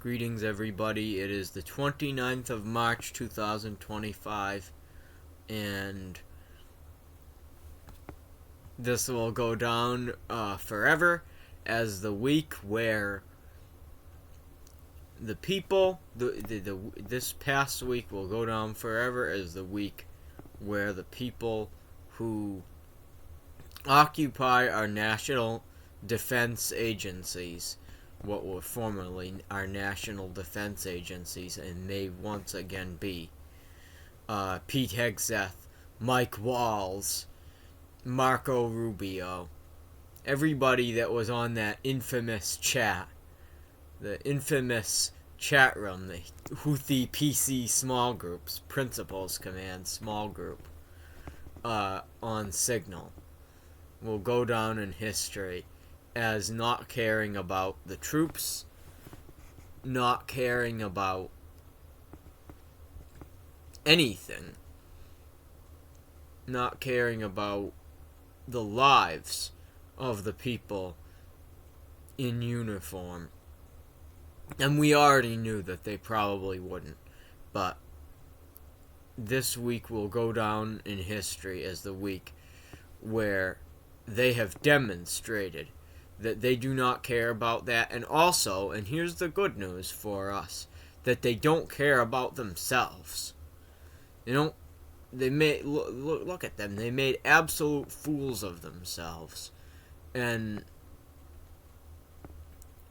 Greetings, everybody. It is the 29th of March, 2025, and this will go down forever as the week where the people, this past week will go down forever as the week where the people who occupy our national defense agencies, what were formerly our national defense agencies and may once again be, Pete Hegseth, Mike Walls, Marco Rubio, everybody that was on that infamous chat, the infamous chat room, the Houthi PC small groups, Principals Command small group, on Signal, will go down in history as not caring about the troops, not caring about anything, not caring about the lives of the people in uniform. And we already knew that they probably wouldn't, but this week will go down in history as the week where they have demonstrated that they do not care about that, and also, and here's the good news for us, that they don't care about themselves. They made, look at them, they made absolute fools of themselves. And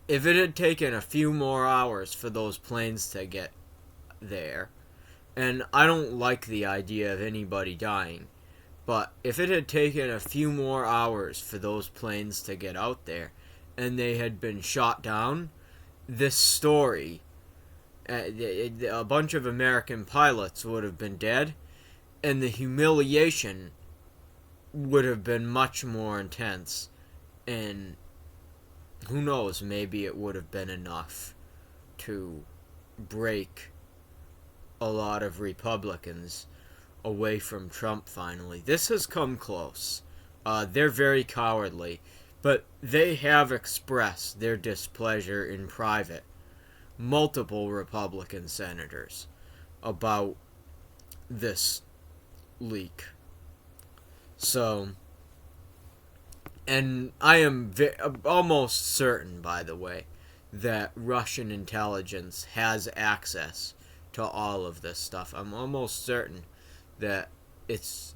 if it had taken a few more hours for those planes to get there, and I don't like the idea of anybody dying, but if it had taken a few more hours for those planes to get out there and they had been shot down, this story, a bunch of American pilots would have been dead, and the humiliation would have been much more intense. And who knows, maybe it would have been enough to break a lot of Republicans away from Trump finally. This has come close. They're very cowardly, but they have expressed their displeasure in private, multiple Republican senators, about this leak. So, and I am almost certain, by the way, that Russian intelligence has access to all of this stuff. I'm almost certain that it's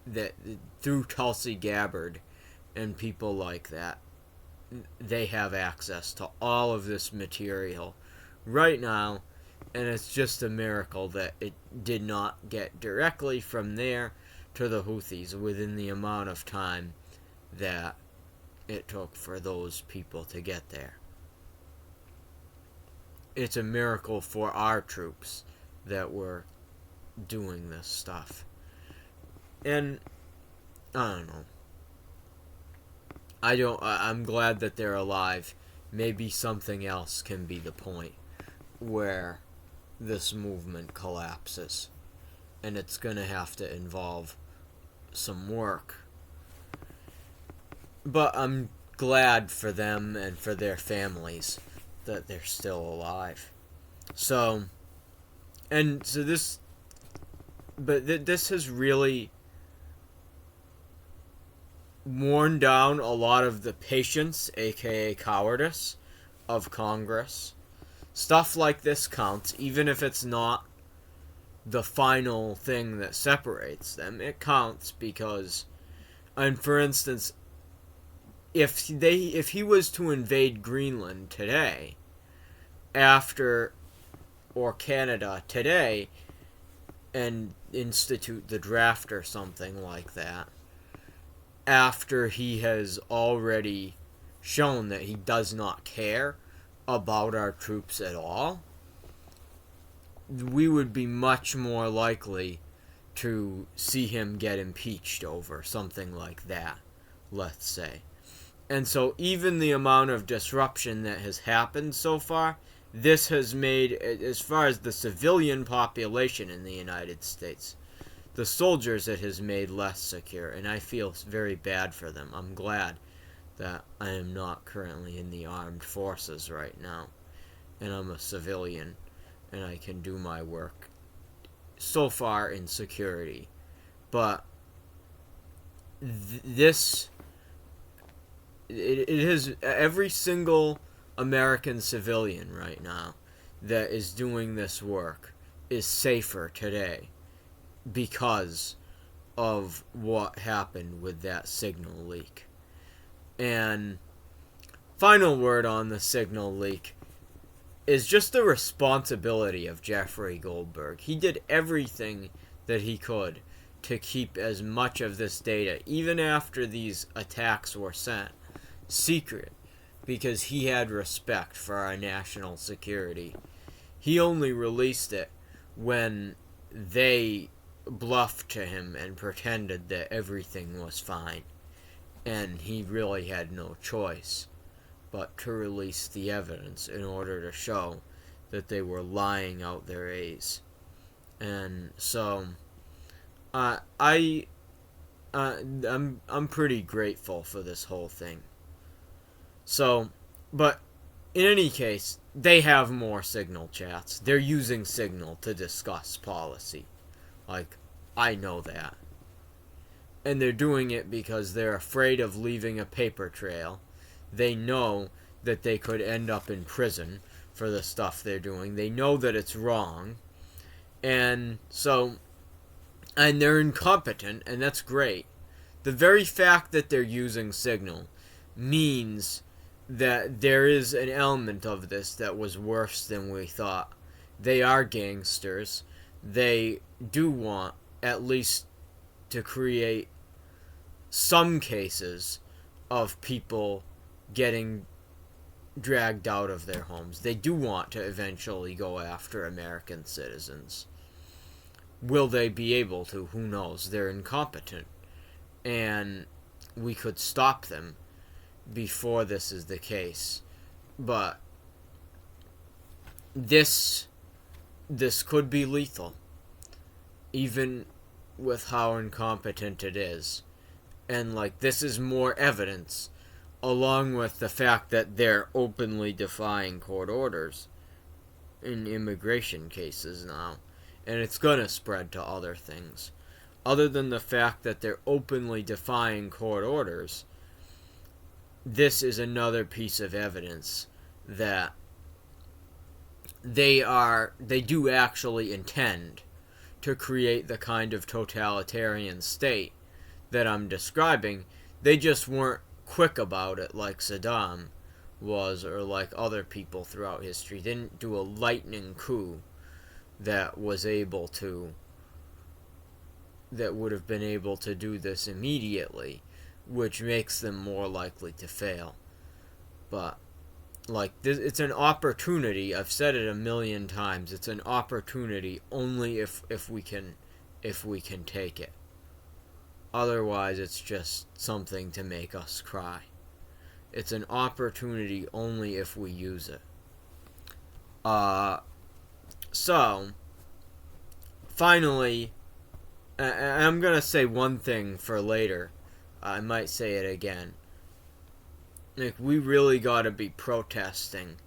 that through Tulsi Gabbard and people like that, they have access to all of this material right now, and it's just a miracle that it did not get directly from there to the Houthis within the amount of time that it took for those people to get there. It's a miracle for our troops that were doing this stuff. And I don't know. I'm glad that they're alive. Maybe something else can be the point where this movement collapses. And it's going to have to involve some work. But I'm glad for them and for their families that they're still alive. So this has really worn down a lot of the patience, aka cowardice, of Congress. Stuff like this counts, even if it's not the final thing that separates them. It counts because, and for instance, if he was to invade Greenland today, or Canada today, and institute the draft or something like that, after he has already shown that he does not care about our troops at all, we would be much more likely to see him get impeached over something like that, let's say. And so even the amount of disruption that has happened so far, this has made, as far as the civilian population in the United States, the soldiers, it has made less secure, and I feel very bad for them. I'm glad that I am not currently in the armed forces right now. and I'm a civilian, and I can do my work so far in security. But this, it is every single American civilian right now that is doing this work is safer today because of what happened with that signal leak. And final word on the signal leak is just the responsibility of Jeffrey Goldberg. He did everything that he could to keep as much of this data, even after these attacks were sent, secret, because he had respect for our national security. He only released it when they bluffed to him and pretended that everything was fine, and he really had no choice but to release the evidence in order to show that they were lying out their A's. And so I'm pretty grateful for this whole thing. So, but in any case, they have more Signal chats. They're using Signal to discuss policy. Like, I know that. And they're doing it because they're afraid of leaving a paper trail. They know that they could end up in prison for the stuff they're doing. They know that it's wrong. And so, and they're incompetent, and that's great. The very fact that they're using Signal means that there is an element of this that was worse than we thought. They are gangsters. They do want at least to create some cases of people getting dragged out of their homes. They do want to eventually go after American citizens. Will they be able to? Who knows? They're incompetent. And we could stop them before this is the case. But this could be lethal, even with how incompetent it is. And like, this is more evidence, along with the fact that they're openly defying court orders in immigration cases now. And it's gonna spread to other things. Other than the fact that they're openly defying court orders, this is another piece of evidence that they do actually intend to create the kind of totalitarian state that I'm describing. They just weren't quick about it like Saddam was, or like other people throughout history. They didn't do a lightning coup that would have been able to do this immediately, which makes them more likely to fail. But like, it's an opportunity. I've said it a million times. It's an opportunity only if we can take it. Otherwise, it's just something to make us cry. It's an opportunity only if we use it. So, finally, I'm going to say one thing for later. I might say it again. Like, we really got to be protesting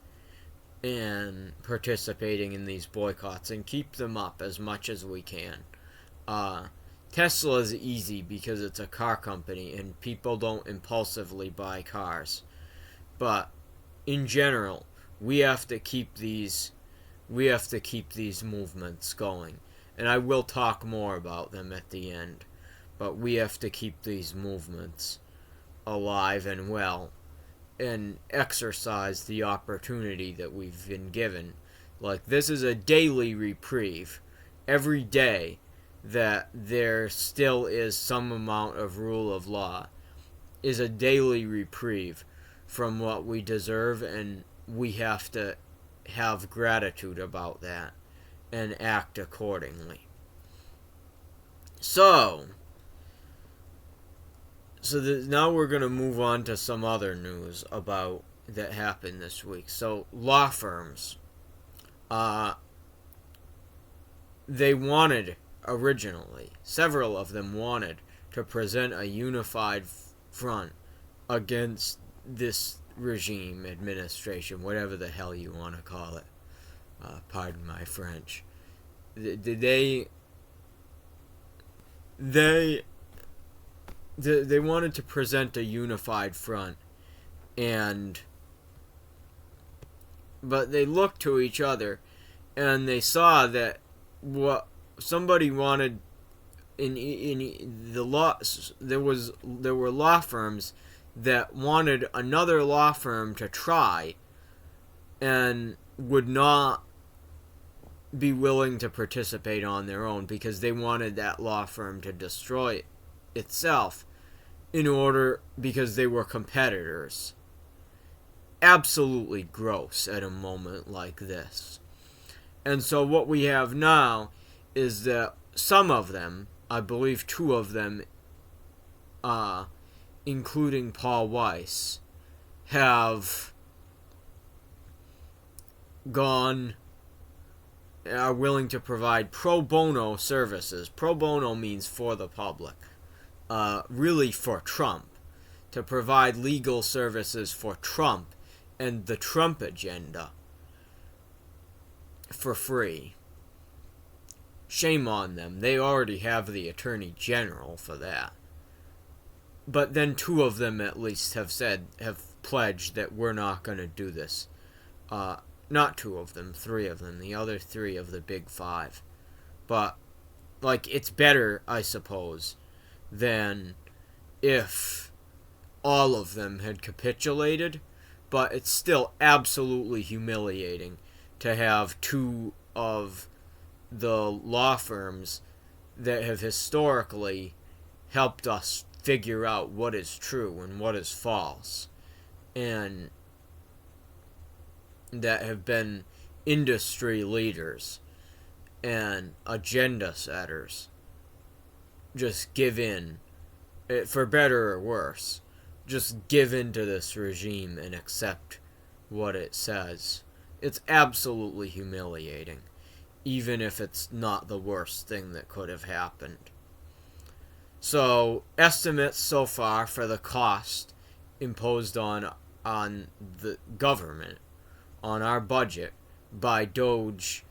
and participating in these boycotts and keep them up as much as we can. Tesla is easy because it's a car company and people don't impulsively buy cars. But in general, we have to keep these movements going. And I will talk more about them at the end. But we have to keep these movements alive and well, and exercise the opportunity that we've been given. Like, this is a daily reprieve. Every day that there still is some amount of rule of law is a daily reprieve from what we deserve, and we have to have gratitude about that and act accordingly. So now we're going to move on to some other news about that happened this week. So, law firms, they wanted originally, several of them wanted to present a unified front against this regime, administration, whatever the hell you want to call it. Pardon my French. They wanted to present a unified front, but they looked to each other, and they saw that what somebody wanted in the law, there were law firms that wanted another law firm to try, and would not be willing to participate on their own because they wanted that law firm to destroy itself because they were competitors. Absolutely gross at a moment like this. And so what we have now is that some of them, I believe 2 of them, including Paul Weiss, are willing to provide pro bono services. Pro bono means for the public. Really for Trump. To provide legal services for Trump and the Trump agenda for free. Shame on them. They already have the Attorney General for that. But then 2 of them at least have pledged that we're not going to do this. Not 2 of them, 3 of them. The other 3 of the big 5. But, it's better, I suppose, than if all of them had capitulated. But it's still absolutely humiliating to have 2 of the law firms that have historically helped us figure out what is true and what is false, and that have been industry leaders and agenda setters, just give in, for better or worse, just give in to this regime and accept what it says. It's absolutely humiliating, even if it's not the worst thing that could have happened. So, estimates so far for the cost imposed on the government, on our budget, by DOGE,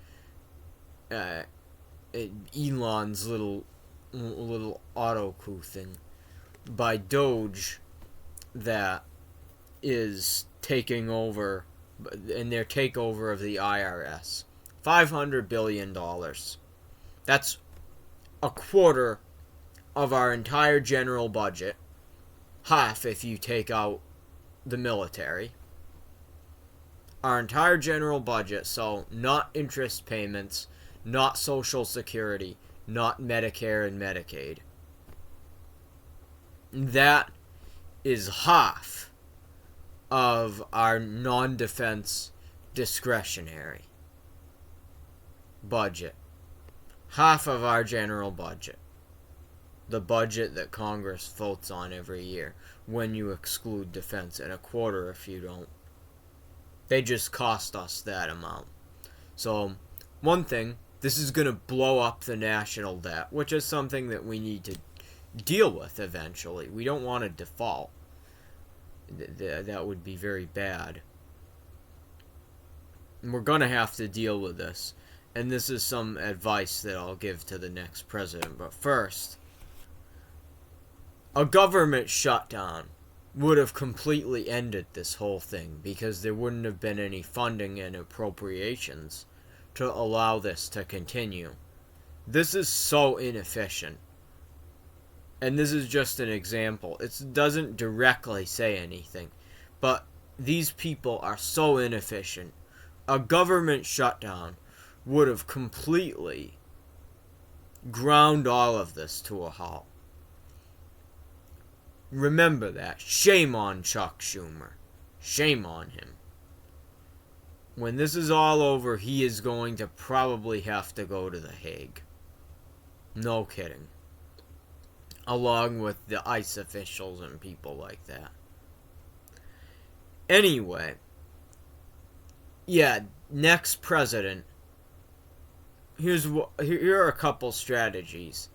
Elon's little auto coup thing, by DOGE, that is taking over, in their takeover of the IRS. $500 billion. That's a quarter of our entire general budget. Half if you take out the military. Our entire general budget, so not interest payments, not Social Security, not Medicare and Medicaid. That is half of our non-defense discretionary budget. Half of our general budget. The budget that Congress votes on every year, when you exclude defense, and a quarter if you don't. They just cost us that amount. So, one thing, this is going to blow up the national debt, which is something that we need to deal with eventually. We don't want to default. That would be very bad. And we're going to have to deal with this. And this is some advice that I'll give to the next president. But first, a government shutdown would have completely ended this whole thing, because there wouldn't have been any funding and appropriations to allow this to continue. This is so inefficient. And this is just an example. It doesn't directly say anything, but these people are so inefficient. A government shutdown would have completely ground all of this to a halt. Remember that. Shame on Chuck Schumer. Shame on him. When this is all over, he is going to probably have to go to The Hague. No kidding. Along with the ICE officials and people like that. Anyway. Yeah, next president. Here are a couple strategies.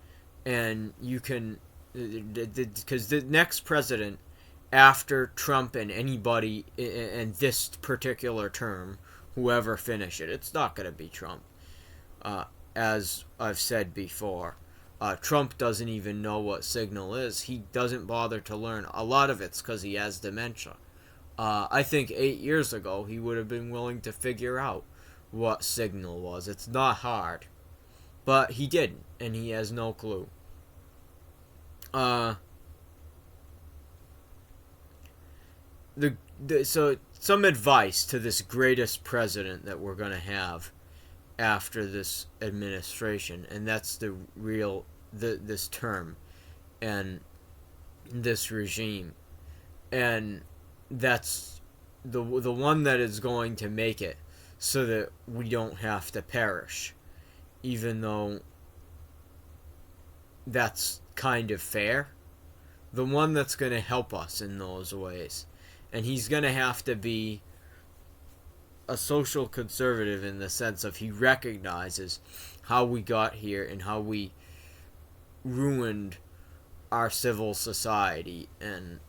And you can... Because the next president, after Trump and anybody in this particular term, whoever finish it, it's not going to be Trump. As I've said before, Trump doesn't even know what Signal is. He doesn't bother to learn. A lot of it's because he has dementia. I think 8 years ago he would have been willing to figure out what Signal was. It's not hard. But he didn't, and he has no clue. So some advice to this greatest president that we're going to have after this administration, and that's this term and this regime, and that's the one that is going to make it so that we don't have to perish, even though that's kind of fair. The one that's going to help us in those ways. And he's going to have to be a social conservative in the sense of he recognizes how we got here and how we ruined our civil society and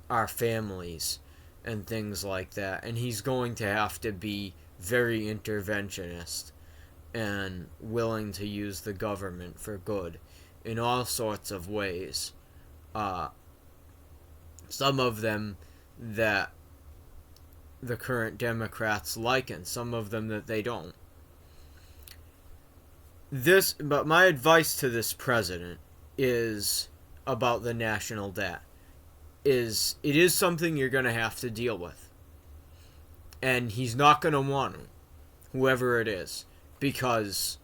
our families and things like that. And he's going to have to be very interventionist and willing to use the government for good in all sorts of ways. Some of them that the current Democrats like, and some of them that they don't. But my advice to this president is about the national debt. It is something you're going to have to deal with. And he's not going to want to, whoever it is, because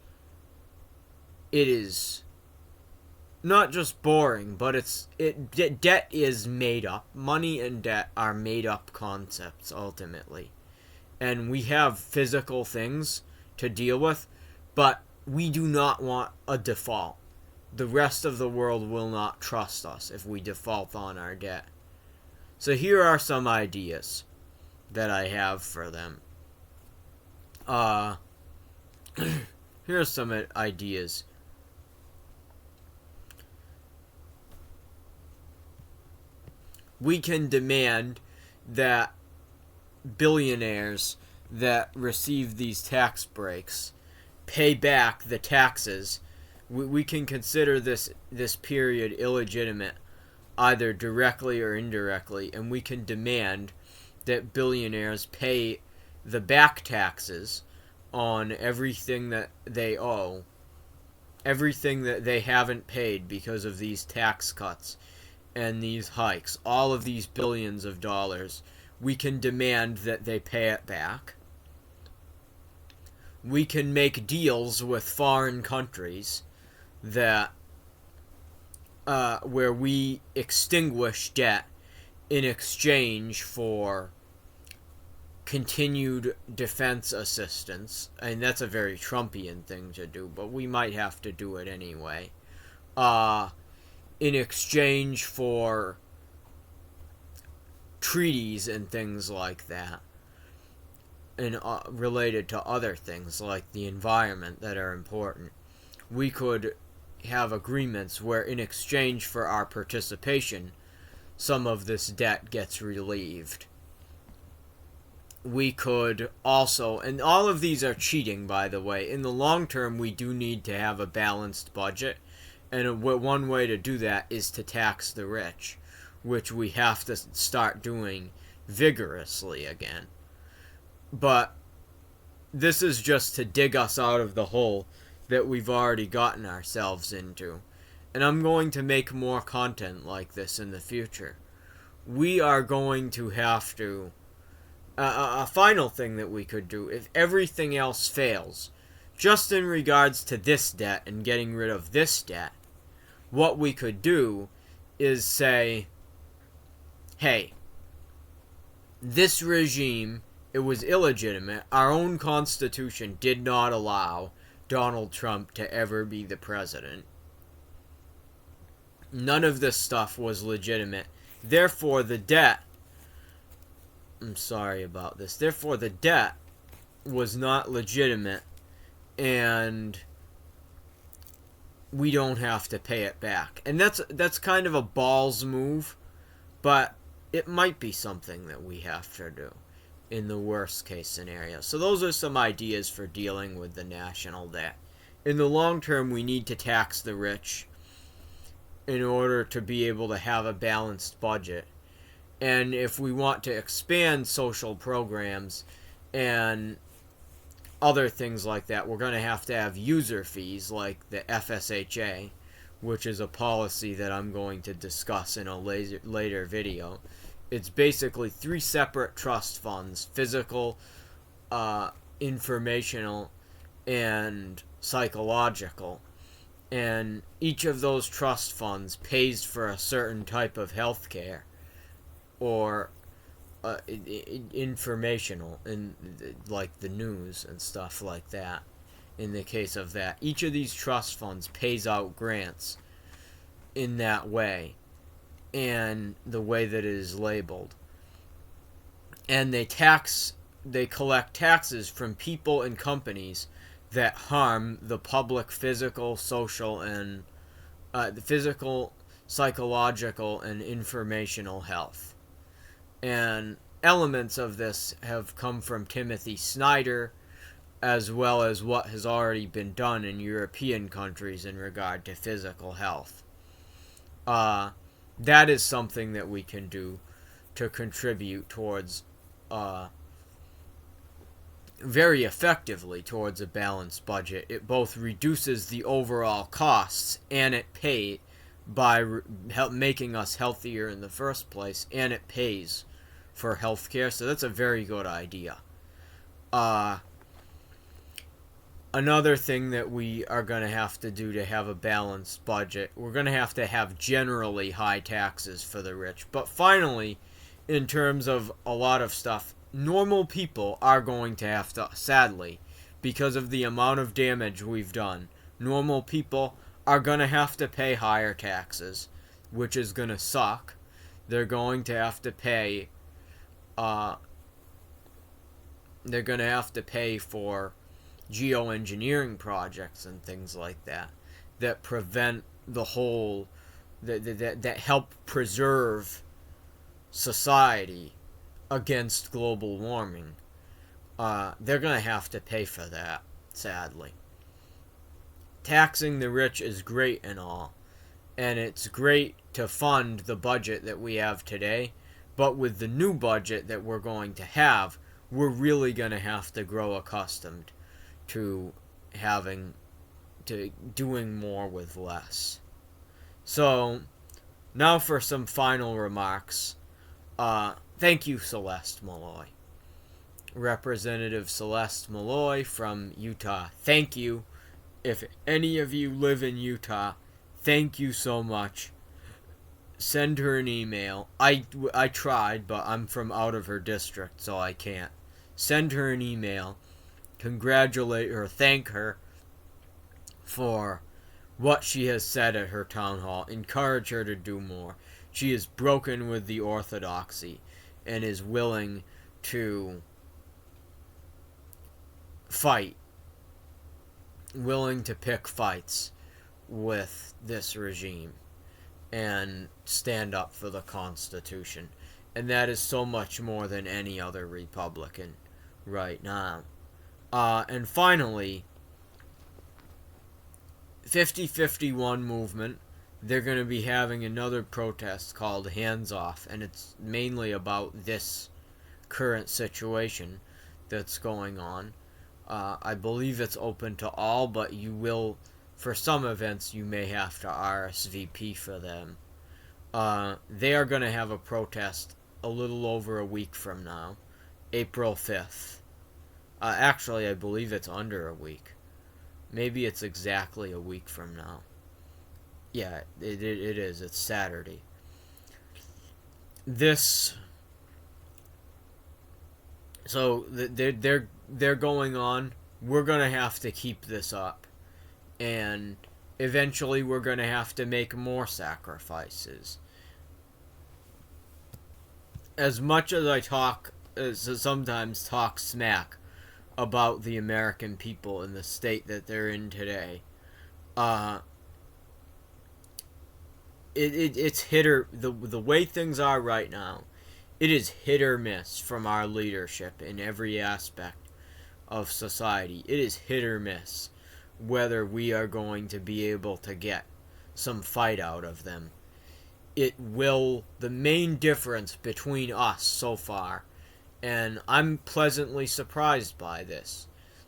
it is not just boring, but debt is made up. Money and debt are made up concepts ultimately. And we have physical things to deal with, but we do not want a default. The rest of the world will not trust us if we default on our debt. So here are some ideas that I have for them. Here are some ideas. We can demand that billionaires that receive these tax breaks pay back the taxes. We can consider this period illegitimate, either directly or indirectly, and we can demand that billionaires pay the back taxes on everything that they owe, everything that they haven't paid because of these tax cuts and these hikes, all of these billions of dollars. We can demand that they pay it back. We can make deals with foreign countries that where we extinguish debt in exchange for continued defense assistance. And that's a very Trumpian thing to do, but we might have to do it anyway. In exchange for treaties and things like that, and related to other things like the environment that are important. We could have agreements where in exchange for our participation, some of this debt gets relieved. We could also, and all of these are cheating, by the way. In the long term, we do need to have a balanced budget. And one way to do that is to tax the rich, which we have to start doing vigorously again. But this is just to dig us out of the hole that we've already gotten ourselves into. And I'm going to make more content like this in the future. We are going to have to... a final thing that we could do, if everything else fails, just in regards to this debt and getting rid of this debt, what we could do is say, hey, this regime, it was illegitimate. Our own Constitution did not allow Donald Trump to ever be the president. None of this stuff was legitimate. Therefore, the debt... I'm sorry about this. Therefore, the debt was not legitimate, and we don't have to pay it back. And that's kind of a balls move, but it might be something that we have to do in the worst case scenario. So those are some ideas for dealing with the national debt. In the long term, we need to tax the rich in order to be able to have a balanced budget. And if we want to expand social programs and other things like that, we're going to have user fees like the FSHA, which is a policy that I'm going to discuss in a later video. It's basically 3 separate trust funds: physical, informational, and psychological. And each of those trust funds pays for a certain type of health care, or informational, in like the news and stuff like that. In the case of that, each of these trust funds pays out grants in that way, and the way that it is labeled. And they collect taxes from people and companies that harm the public physical, social, and the physical, psychological, and informational health. And elements of this have come from Timothy Snyder, as well as what has already been done in European countries in regard to physical health. That is something that we can do to contribute towards, very effectively towards a balanced budget. It both reduces the overall costs, and it pays by making us healthier in the first place, and it pays for healthcare. So that's a very good idea. Another thing that we are going to have to do to have a balanced budget, we're going to have generally high taxes for the rich. But finally, in terms of a lot of stuff, normal people are going to have to, sadly, because of the amount of damage we've done, normal people are going to have to pay higher taxes, which is going to suck. They're going to have to pay, for geoengineering projects and things like that prevent the whole, that help preserve society against global warming. They're going to have to pay for that, sadly. Taxing the rich is great and all, and it's great to fund the budget that we have today, but with the new budget that we're going to have, we're really going to have to grow accustomed to doing more with less. So, now for some final remarks. Thank you, Celeste Malloy. Representative Celeste Malloy from Utah. Thank you. If any of you live in Utah, thank you so much. Send her an email. I tried, but I'm from out of her district, so I can't. Send her an email. Congratulate her, thank her for what she has said at her town hall. Encourage her to do more. She is broken with the orthodoxy and is willing to fight, willing to pick fights with this regime and stand up for the Constitution. And that is so much more than any other Republican right now. And finally, 5051 movement, they're going to be having another protest called Hands Off, and it's mainly about this current situation that's going on. I believe it's open to all, but you will, for some events, you may have to RSVP for them. They are going to have a protest a little over a week from now, April 5th. Actually, I believe it's under a week. Maybe it's exactly a week from now. Yeah, it is. It's Saturday. So they're going on. We're gonna have to keep this up, and eventually we're gonna have to make more sacrifices. As much as I sometimes talk smack about the American people in the state that they're in today, it's hit or the way things are right now. It is hit or miss from our leadership in every aspect of society. It is hit or miss whether we are going to be able to get some fight out of them. The main difference between us so far, and I'm pleasantly surprised by this,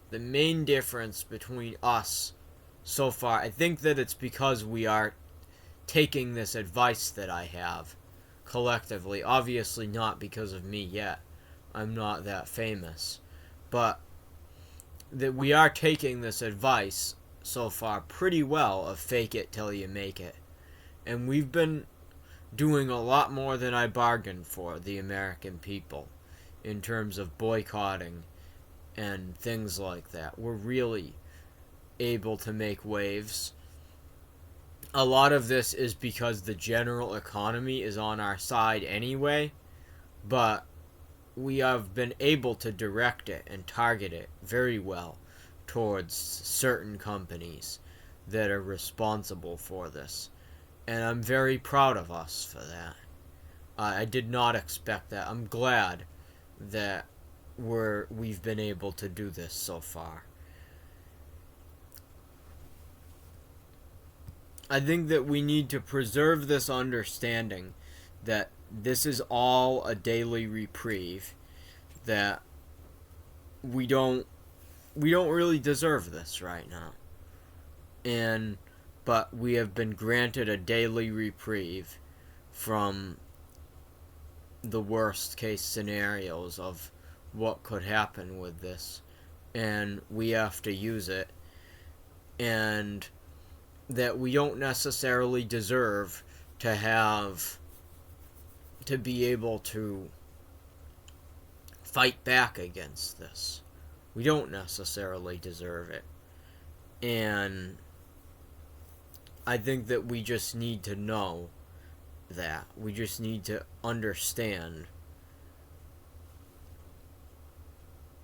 the main difference between us so far, I think that it's because we are taking this advice that I have collectively. Obviously not because of me yet. I'm not that famous. But that we are taking this advice so far pretty well of fake it till you make it. And we've been doing a lot more than I bargained for, the American people, in terms of boycotting and things like that. We're really able to make waves. A lot of this is because the general economy is on our side anyway, but we have been able to direct it and target it very well towards certain companies that are responsible for this. And I'm very proud of us for that. I did not expect that. I'm glad that we've been able to do this so far. I think that we need to preserve this understanding that this is all a daily reprieve, that we don't really deserve this right now. But we have been granted a daily reprieve from the worst case scenarios of what could happen with this, and we have to use it, and that we don't necessarily deserve to be able to fight back against this. We don't necessarily deserve it. And I think that we just need to know that. We just need to understand.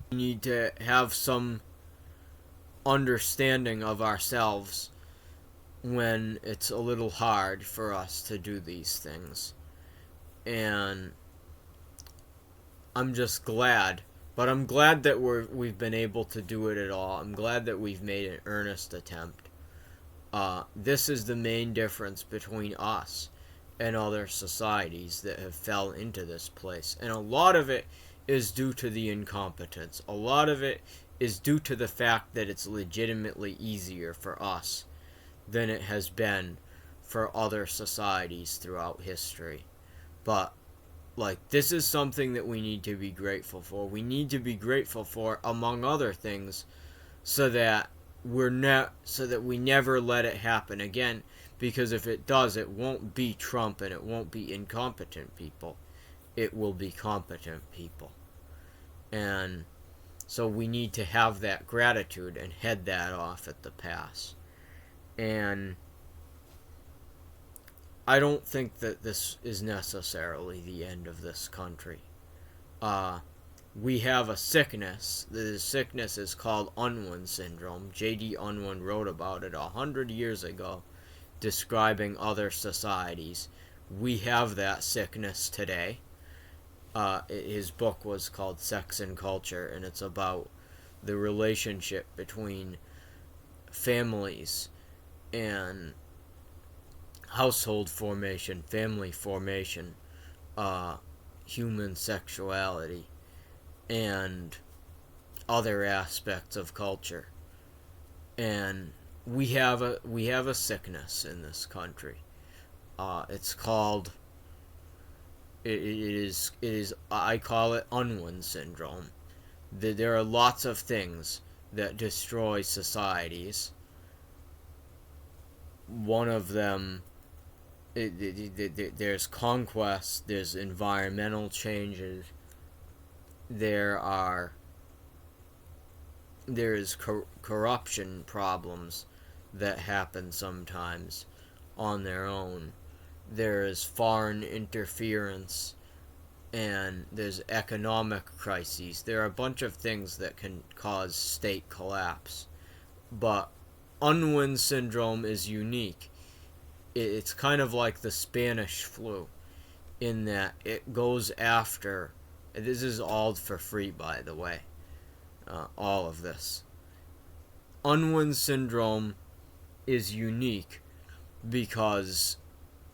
We need to have some understanding of ourselves when it's a little hard for us to do these things. And I'm just glad. But I'm glad that we've been able to do it at all. I'm glad that we've made an earnest attempt. This is the main difference between us and other societies that have fell into this place. And a lot of it is due to the incompetence. A lot of it is due to the fact that it's legitimately easier for us than it has been for other societies throughout history. But this is something that we need to be grateful for. We need to be grateful for, among other things, so that we never let it happen again. Because if it does, it won't be Trump and it won't be incompetent people. It will be competent people. And so we need to have that gratitude and head that off at the pass. And I don't think that this is necessarily the end of this country. We have a sickness. The sickness is called Unwin syndrome. J.D. Unwin wrote about it 100 years ago, describing other societies. We have that sickness today. His book was called Sex and Culture, and it's about the relationship between families and household formation, family formation, human sexuality, and other aspects of culture. And we have a sickness in this country. It's called it is I call it Unwin syndrome. There are lots of things that destroy societies. One of them, there's conquest, there's environmental changes, there is corruption problems that happen sometimes on their own. There is foreign interference, and there's economic crises. There are a bunch of things that can cause state collapse. But Unwin syndrome is unique it's kind of like the Spanish flu in that it goes after. This is all for free, by the way. All of this. Unwin syndrome is unique because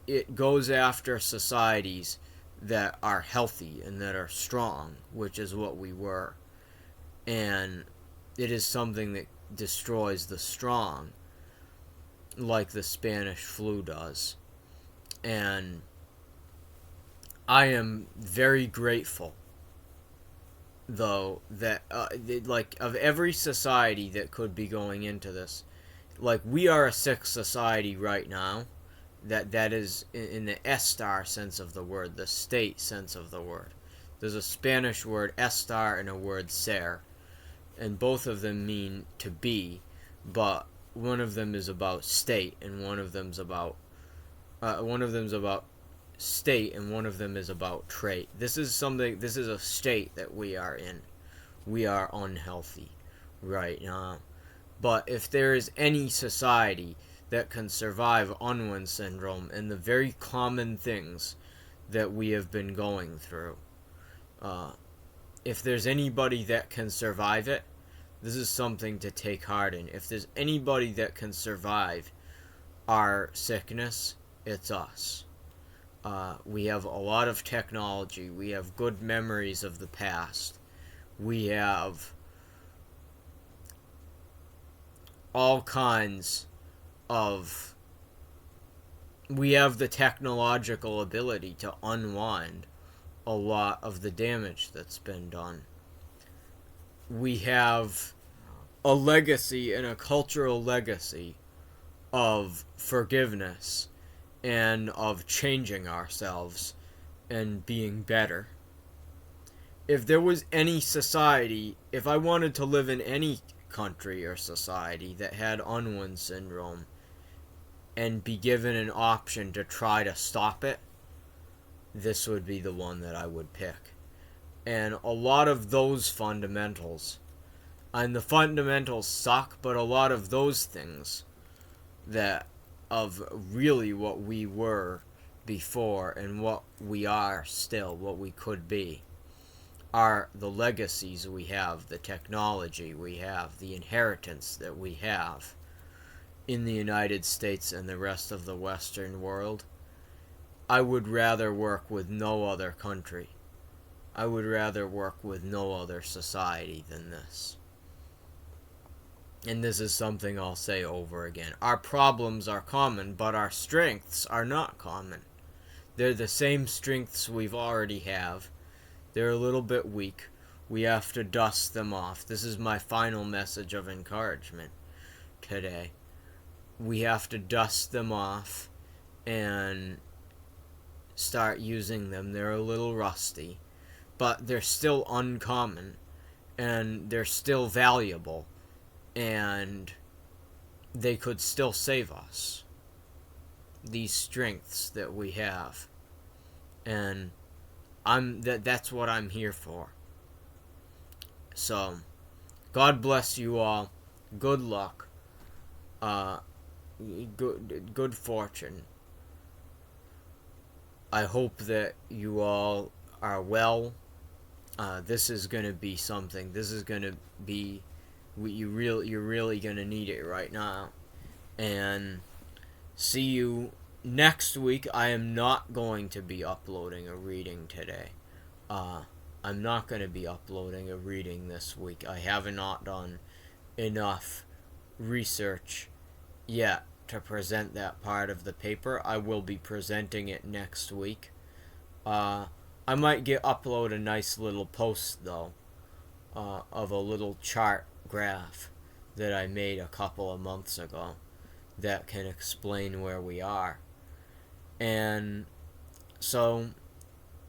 it goes after societies that are healthy and that are strong, which is what we were. And it is something that destroys the strong, like the Spanish flu does. And I am very grateful, though, that like of every society that could be going into this, like we are a sick society right now. That is in the estar sense of the word, the state sense of the word. There's a Spanish word estar and a word ser, and both of them mean to be, but one of them is about state and one of them's about state and one of them is about trait. This is a state that we are in. We are unhealthy right now. But if there is any society that can survive Unwin syndrome and the very common things that we have been going through, if there's anybody that can survive it, this is something to take heart in. If there's anybody that can survive our sickness, it's us. We have a lot of technology. We have good memories of the past. We have all kinds of... We have the technological ability to unwind a lot of the damage that's been done. We have a legacy and a cultural legacy of forgiveness and of changing ourselves and being better. If there was any society, if I wanted to live in any country or society that had Unwin syndrome and be given an option to try to stop it, this would be the one that I would pick. And a lot of those fundamentals, and the fundamentals suck, but a lot of those things that of really what we were before and what we are still, what we could be, are the legacies we have, the technology we have, the inheritance that we have in the United States and the rest of the Western world. I would rather work with no other country. I would rather work with no other society than this. And this is something I'll say over again. Our problems are common, but our strengths are not common. They're the same strengths we've already have. They're a little bit weak. We have to dust them off. This is my final message of encouragement today. We have to dust them off and start using them. They're a little rusty, but they're still uncommon, and they're still valuable, and they could still save us. These strengths that we have. And that's what I'm here for. So, God bless you all. Good luck. Good fortune. I hope that you all are well. This is going to be something. This is going to be... you're really going to need it right now. And see you next week. I am not going to be uploading a reading today. I'm not going to be uploading a reading this week. I have not done enough research yet to present that part of the paper. I will be presenting it next week. I might upload a nice little post, though, of a little chart graph that I made a couple of months ago that can explain where we are. And so,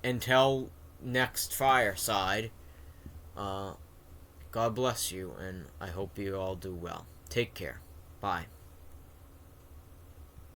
until next fireside, God bless you, and I hope you all do well. Take care. Bye.